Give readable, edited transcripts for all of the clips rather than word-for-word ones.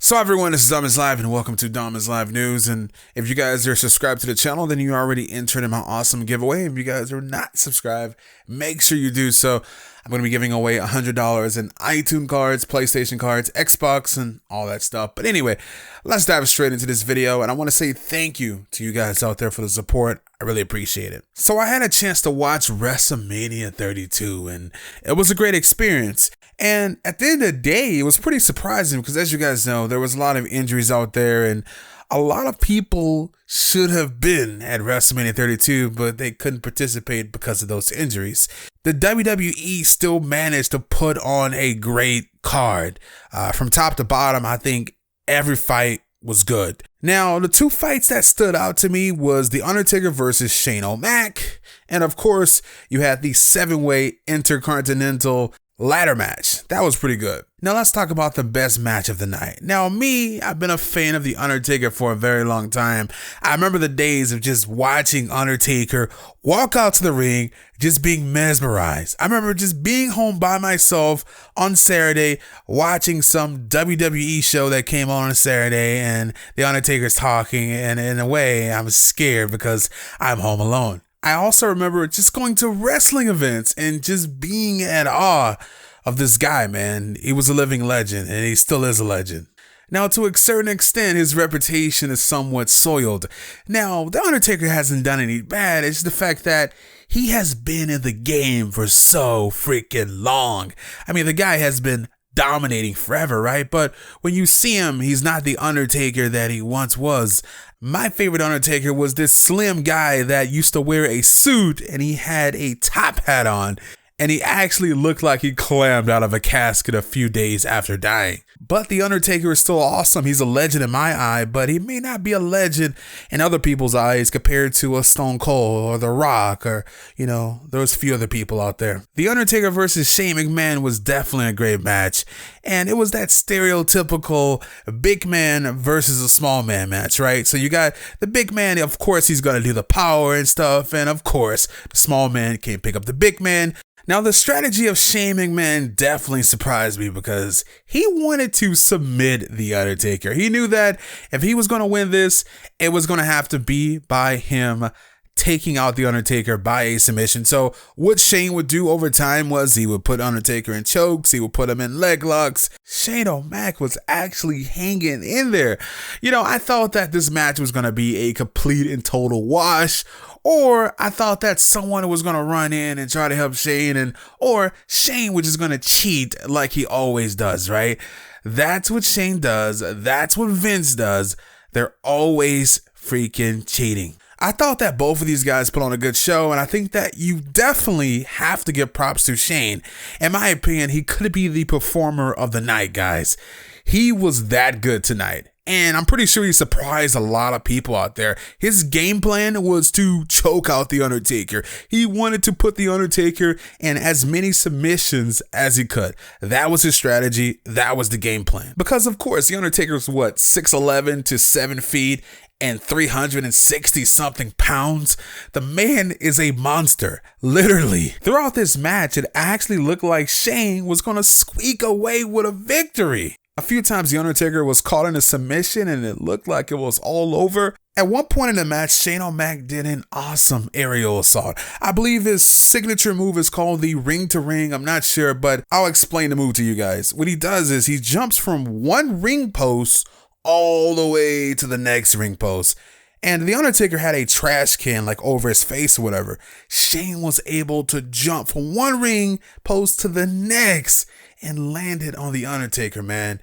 So everyone, this is DomisLive and welcome to DomisLive News. And if you guys are subscribed to the channel, then you already entered in my awesome giveaway. If you guys are not subscribed, make sure you do so. I'm going to be giving away $100 in iTunes cards, PlayStation cards, Xbox, and all that stuff. But anyway, let's dive straight into this video. And I want to say thank you to you guys out there for the support. I really appreciate it. So I had a chance to watch WrestleMania 32 and it was a great experience. And at the end of the day, it was pretty surprising because as you guys know, there was a lot of injuries out there and a lot of people should have been at WrestleMania 32, but they couldn't participate because of those injuries. The WWE still managed to put on a great card. From top to bottom, I think every fight was good. Now, the two fights that stood out to me was the Undertaker versus Shane O'Mac. And of course, you had the 7-way Intercontinental ladder match. That was pretty good. Now let's talk about the best match of the night. Now I've been a fan of the Undertaker for a very long time. I remember the days of just watching Undertaker walk out to the ring, just being mesmerized. I remember just being home by myself on Saturday, watching some WWE show that came on Saturday and the Undertaker's talking, and in a way I'm scared because I'm home alone. I also remember just going to wrestling events and just being at awe of this guy, man. He was a living legend and he still is a legend. Now, to a certain extent, his reputation is somewhat soiled. Now, The Undertaker hasn't done any bad. It's the fact that he has been in the game for so freaking long. I mean, the guy has been dominating forever, right? But when you see him, he's not the Undertaker that he once was. My favorite Undertaker was this slim guy that used to wear a suit and he had a top hat on and he actually looked like he clammed out of a casket a few days after dying. But the Undertaker is still awesome. He's a legend in my eye, but he may not be a legend in other people's eyes compared to a Stone Cold or The Rock or, those few other people out there. The Undertaker versus Shane McMahon was definitely a great match. And it was that stereotypical big man versus a small man match, right? So you got the big man, of course, he's going to do the power and stuff. And of course, the small man can't pick up the big man. Now, the strategy of Shane McMahon definitely surprised me because he wanted to submit The Undertaker. He knew that if he was going to win this, it was going to have to be by him taking out The Undertaker by a submission. So what Shane would do over time was he would put Undertaker in chokes. He would put him in leg locks. Shane O'Mac was actually hanging in there. I thought that this match was going to be a complete and total wash. Or I thought that someone was going to run in and try to help Shane or Shane was just going to cheat like he always does, right? That's what Shane does. That's what Vince does. They're always freaking cheating. I thought that both of these guys put on a good show, and I think that you definitely have to give props to Shane. In my opinion, he could be the performer of the night, guys. He was that good tonight. And I'm pretty sure he surprised a lot of people out there. His game plan was to choke out The Undertaker. He wanted to put The Undertaker in as many submissions as he could. That was his strategy. That was the game plan. Because, of course, The Undertaker's 6'11" to 7 feet and 360 something pounds. The man is a monster, literally. Throughout this match, it actually looked like Shane was going to squeak away with a victory. A few times The Undertaker was caught in a submission and it looked like it was all over. At one point in the match, Shane O'Mac did an awesome aerial assault. I believe his signature move is called the ring to ring. I'm not sure, but I'll explain the move to you guys. What he does is he jumps from one ring post all the way to the next ring post. And The Undertaker had a trash can over his face or whatever. Shane was able to jump from one ring post to the next and landed on The Undertaker, man.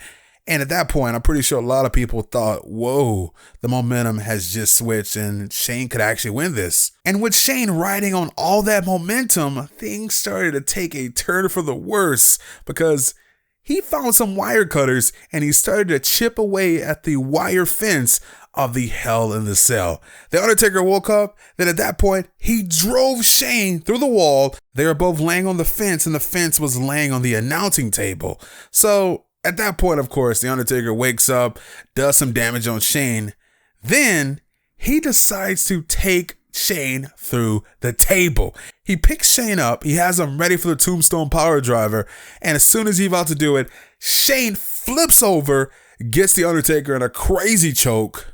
And at that point, I'm pretty sure a lot of people thought, whoa, the momentum has just switched and Shane could actually win this. And with Shane riding on all that momentum, things started to take a turn for the worse because he found some wire cutters and he started to chip away at the wire fence of the Hell in the Cell. The Undertaker woke up, then at that point, he drove Shane through the wall. They were both laying on the fence and the fence was laying on the announcing table. So at that point, of course, The Undertaker wakes up, does some damage on Shane. Then he decides to take Shane through the table. He picks Shane up, he has him ready for the Tombstone Power Driver, and as soon as he's about to do it, Shane flips over, gets the Undertaker in a crazy choke.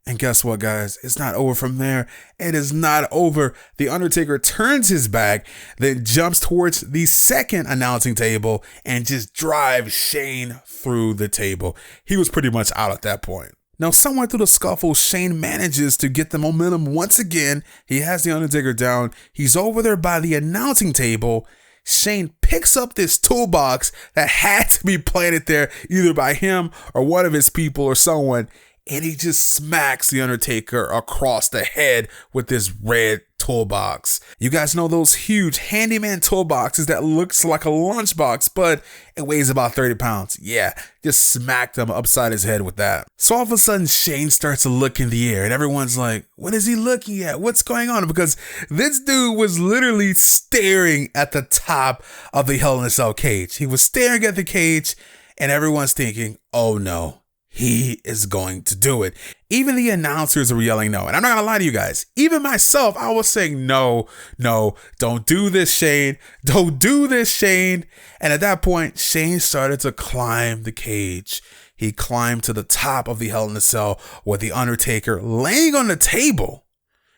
And guess what, guys? It's not over from there. It is not over. The Undertaker turns his back, then jumps towards the second announcing table and just drives Shane through the table. He was pretty much out at that point. Now, somewhere through the scuffle, Shane manages to get the momentum once again. He has the Undertaker down. He's over there by the announcing table. Shane picks up this toolbox that had to be planted there either by him or one of his people or someone, and he just smacks the Undertaker across the head with this red toolbox. You guys know those huge handyman toolboxes that looks like a lunchbox, but it weighs about 30 pounds. Yeah, just smacked him upside his head with that. So all of a sudden, Shane starts to look in the air, and everyone's like, what is he looking at? What's going on? Because this dude was literally staring at the top of the Hell in a Cell cage. He was staring at the cage, and everyone's thinking, oh no, he is going to do it. Even the announcers were yelling no. And I'm not going to lie to you guys. Even myself, I was saying, no, don't do this, Shane. Don't do this, Shane. And at that point, Shane started to climb the cage. He climbed to the top of the Hell in a Cell with the Undertaker laying on the table.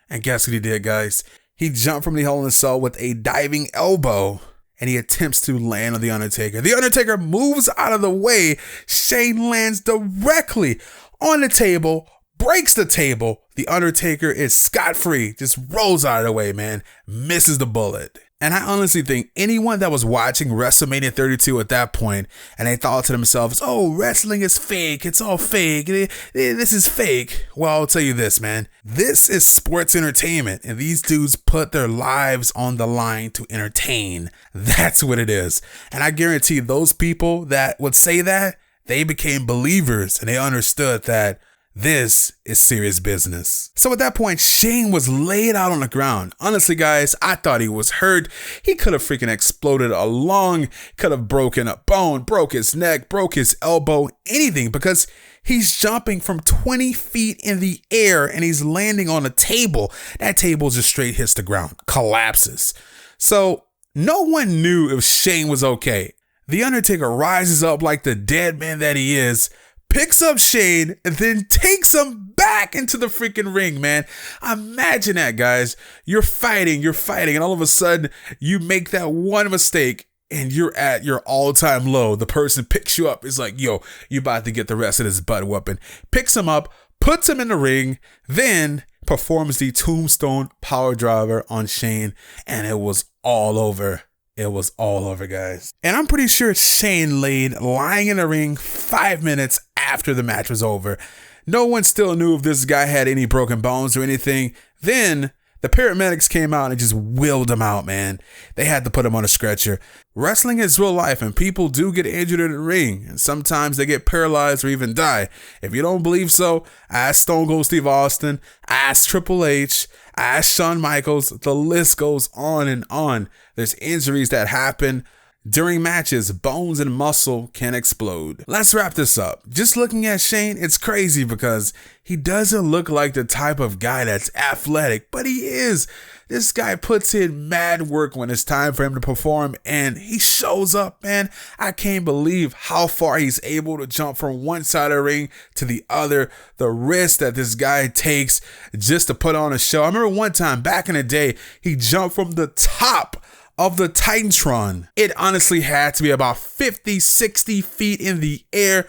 And guess what he did, guys? He jumped from the Hell in a Cell with a diving elbow, and he attempts to land on the Undertaker. The Undertaker moves out of the way. Shane lands directly on the table, breaks the table. The Undertaker is scot-free, just rolls out of the way, man. Misses the bullet. And I honestly think anyone that was watching WrestleMania 32 at that point, and they thought to themselves, oh, wrestling is fake. It's all fake. This is fake. Well, I'll tell you this, man. This is sports entertainment, and these dudes put their lives on the line to entertain. That's what it is. And I guarantee those people that would say that, they became believers, and they understood that this is serious business. So at that point, Shane was laid out on the ground. Honestly, guys, I thought he was hurt. He could have freaking exploded a lung, could have broken a bone, broke his neck, broke his elbow, anything, because he's jumping from 20 feet in the air and he's landing on a table. That table just straight hits the ground, collapses. So no one knew if Shane was okay. The Undertaker rises up like the dead man that he is, picks up Shane, and then takes him back into the freaking ring, man. Imagine that, guys. You're fighting, and all of a sudden, you make that one mistake, and you're at your all-time low. The person picks you up, is like, yo, you about to get the rest of this butt whooping. Picks him up, puts him in the ring, then performs the tombstone power driver on Shane, and it was all over. It was all over, guys. And I'm pretty sure Shane laid lying in the ring 5 minutes after the match was over. No one still knew if this guy had any broken bones or anything. Then the paramedics came out and just wheeled him out, man. They had to put him on a stretcher. Wrestling is real life, and people do get injured in the ring, and sometimes they get paralyzed or even die. If you don't believe so, ask Stone Cold Steve Austin, ask Triple H, ask Shawn Michaels. The list goes on and on. There's injuries that happen during matches. Bones and muscle can explode. Let's wrap this up. Just looking at Shane, it's crazy because he doesn't look like the type of guy that's athletic, but he is. This guy puts in mad work when it's time for him to perform, and he shows up, man. I can't believe how far he's able to jump from one side of the ring to the other. The risk that this guy takes just to put on a show. I remember one time back in the day, he jumped from the top of the Titantron. It honestly had to be about 50, 60 feet in the air.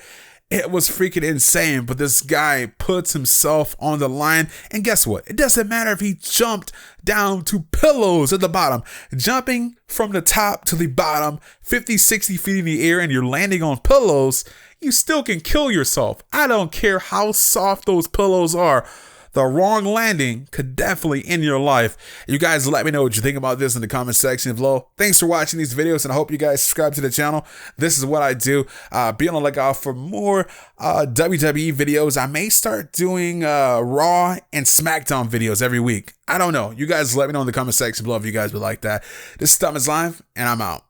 It was freaking insane, but this guy puts himself on the line, and guess what? It doesn't matter if he jumped down to pillows at the bottom. Jumping from the top to the bottom, 50, 60 feet in the air, and you're landing on pillows, you still can kill yourself. I don't care how soft those pillows are. The wrong landing could definitely end your life. You guys let me know what you think about this in the comment section below. Thanks for watching these videos, and I hope you guys subscribe to the channel. This is what I do. Be on the lookout for more WWE videos. I may start doing Raw and SmackDown videos every week. I don't know. You guys let me know in the comment section below if you guys would like that. This is DomisLive, and I'm out.